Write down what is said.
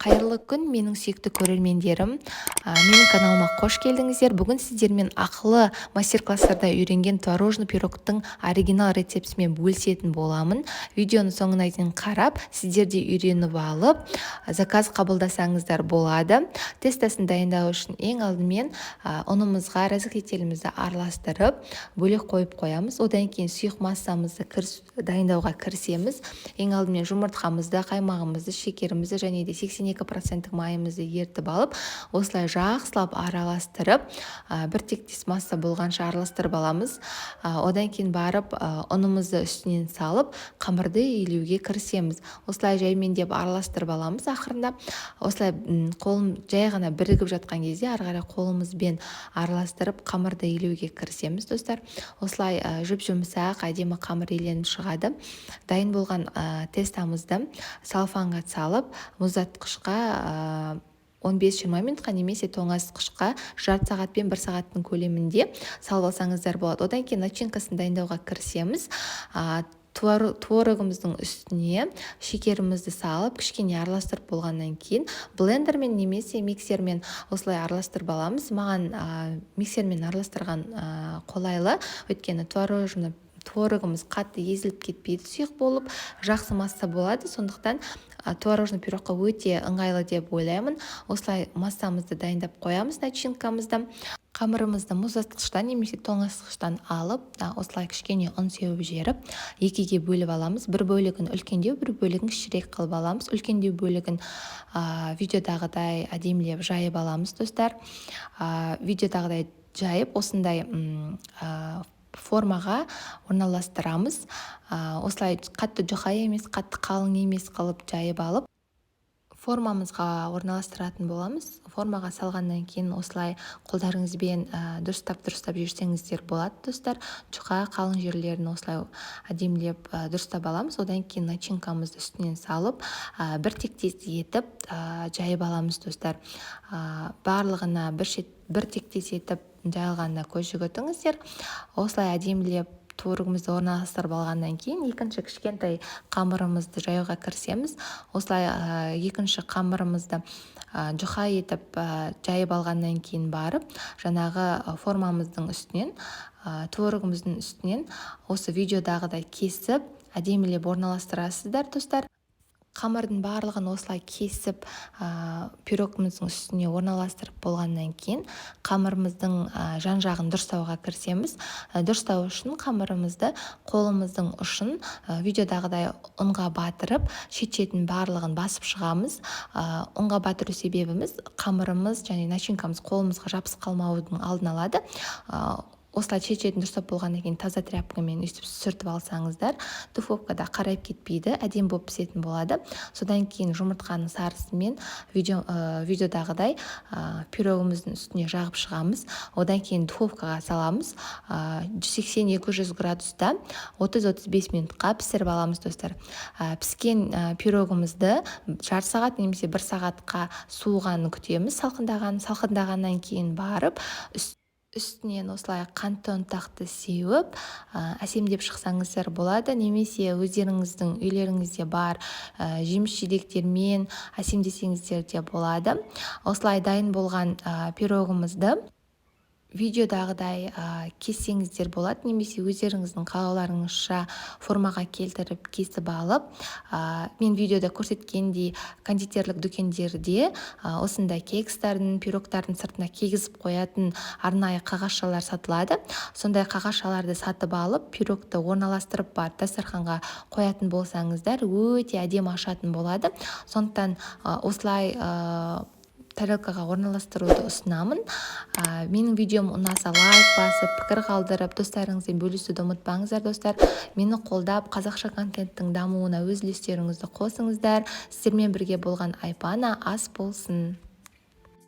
Қайырлы күн, менің сүйікті көрермендерім. Менің каналыма қош келдіңіздер. Бүгін сіздермен ақылы мастер-класстарда үйренген творожный пирогтың оригинал рецептімен бөлісетін боламын. Видеоны соңына дейін қарап, сіздер де үйреніп алып, заказ қабылдасаңыздар болады. Тестасын дайындау үшін ең алдымен ұнымызға разрыхлителімізді араластырып, бөлек қойып қоямыз. Одан кейін сұйық массамызды дайындауға кірісеміз. Ең алдымен жұмыртқамызды, қаймағымызды, шекерімізді және де 82% майымызды ертіп алып, осылай жақсылап араластырып, бір тектес масса болғанша араластырып аламыз. Одан кейін барып, ұнымызды үстінен салып, қамырды илеуге кірісеміз. Осылай жаймендеп араластырып аламыз. Ақырында осылай қолым жай ғана бірігіп жатқан кезде ары қарай қолымызбен араластырып, қамырды илеуге кірісеміз, достар. Осылай жүп-жұмсақ әдемі қамыр иленіп шығады. Дайын болған тестамызды салфанға салып, мұздатқышқа 15-20 минутқа немесе тоңазытқышқа жарты сағат пен 1 сағаттың көлемінде салып алсаңыздар болады. Одан кейін начинкасын дайындауға кірісеміз. Творогымыздың үстіне шекерімізді салып, кішкене араластырып болғаннан кейін блендермен немесе миксермен осылай араластырып аламыз. Маған миксермен араластырған қолайлы, өйткені творогымыз қатты езіліп кетпейді, сұйық болып, жақсы масса болады. Сондықтан творожный пирогқа өте ыңғайлы деп ойлаймын. Осылай массамызды дайындап қоямыз, начинкамызды. Қамырымызды мұздатқыштан немесе тоңазытқыштан алып, осылай кішкене ұн сеуіп жеріп, екіге бөліп аламыз. Бір бөлігін үлкендеу, бір бөлігін кішірек қылып аламыз. Үлкендеу бөлігін видеодағыдай әдемілеп жайып аламыз, достар. Видеодағыдай жайып, осындай формаға орналастырамыз. Осылай қатты жұқа емес, қатты қалың емес қылып жайып алып, формамызға орналастыратын боламыз. Формаға салғаннан кейін осылай қолдарыңызбен дұрыстап жүрсеңіздер болады, достар. Жұқа қалың жерлерін осылай әдемілеп дұрыстап аламыз. Одан кейін начинкамызды үстінен салып, бір тектес етіп жайып аламыз, достар. Барлығына бір тектес етіп жайылғанына көз жүгіртіңіздер. Осылай әдемілеп творогымызды орналастырып алғаннан кейін екінші кішкентай қамырымызды жаюға кірісеміз. Осылай екінші қамырымызды жұқа етіп жайып алғаннан кейін барып, жаңағы формамыздың үстінен, творогымыздың үстінен осы видеодағыдай кесіп, әдемілеп орналастырасыздар, достар. Қамырдың барлығын осылай кесіп, пирогымыздың үстіне орналастырып болғаннан кейін қамырымыздың жан-жағын дұрыстауға кірісеміз. Дұрыстау үшін қамырымызды қолымыздың ұшын видеодағыдай ұнға батырып, шет-шетін барлығын басып шығамыз. Ұнға батыру себебіміз қамырымыз және начинкамыз қолымызға жабысып қалмаудың алдын алады. Осылай шет-шетін дұрыстап болғаннан кейін таза тряпкамен өстіп сүртіп алсаңыздар, духовкада қарайып кетпейді, әдем болып пісетін болады. Содан кейін жұмыртқаның сарысымен видеодағыдай пирогымыздың үстіне жағып шығамыз. Одан кейін духовкаға саламыз. 180-200 градуста 30-35 минутқа пісіріп аламыз, достар. Піскен пирогымызды жарты сағат немесе 1 сағатқа суығанын күтеміз. Салқындағаннан кейін барып, үстінен осылай қантты ұнтақты сеуіп, әсемдеп шықсаңыздар болады. Немесе өздеріңіздің үйлеріңізде бар жеміс-жидектермен әсемдесеңіздер де болады. Осылай дайын болған пирогымызды видеодағыдай кессеңіздер болады, немесе өздеріңіздің қалауларыңызша формаға келтіріп кесіп алып, мен видеода көрсеткендей кондитерлік дүкендерде осындай кекстардың, пирогтардың сыртына кигізіп қоятын арнайы қағазшалар сатылады. Сондай қағазшаларды сатып алып, пирогты орналастырып бар дастарханға қоятын болсаңыздар, өте әдемі ашатын болады. Сондықтан осылай тарелкаға орналастыруды ұсынамын. Менің видеом ұнаса лайк басып, пікір қалдырып, достарыңызбен бөлісуді ұмытпаңыздар, достар. Мені қолдап, қазақша контенттің дамуына өз үлестеріңізді қосыңыздар. Сіздермен бірге болған Айпана ас болсын.